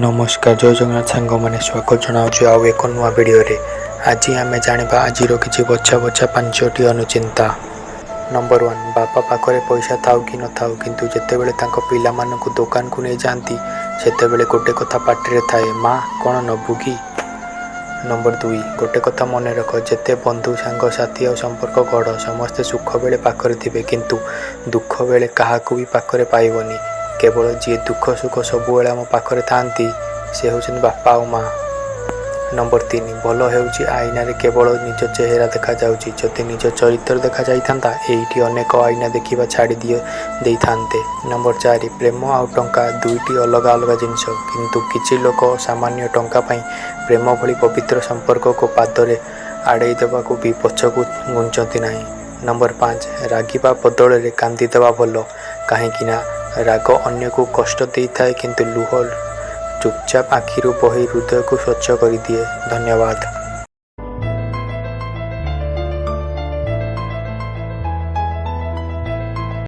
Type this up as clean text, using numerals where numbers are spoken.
नमस्कार जय जगन्नाथ सांग मैंने स्वागत जनाऊँ आउ एक नुआ भिडियो आज आम जाना आज किसी बछा बछा 5टी अनुचिंता। नंबर 1 बापा पाखरे पैसा थाऊ कि न थाऊ किंतु जेतेबेले तांको पिला मानकु दुकान को नहीं जाती सेतेबेले गोटे कथा पाटिरे थाए माँ कौन नबु कि। नंबर 2 गोटे कथा मन रख जेते बंधु सांग साथी और संपर्क गढ़ समस्ते सुख बेले पाखरे थिबे किंतु दुख बेले काहाकू भी पाखरे पाइबनी। केवल जी दुख सुख सबुबले आम पाखरे थांती से होउछन बापा और माँ। नंबर 3 भल हेउची आईना रे केवल निज चेहरा देखा जाउची जदि निज चरित्र देखा जाइथांता एइठी अनेक आईना देखिबा छाड़ी देई थांते। नंबर 4 प्रेम आउ टंका दुईटी अलग अलग जिनिस किंतु किछि लोक सामान्य टंका पई प्रेम भली पवित्र संपर्क को पादरे आड़े देवाकू भी पछकू घुंचती नहीं। नंबर 5 रागिबा बदल रे कांदी देवा भल कहीं राग अन्य को कष्ट दे थाए किंतु लुह चुपचाप आखिरु बही हृदय को स्वच्छ कर दिए। धन्यवाद।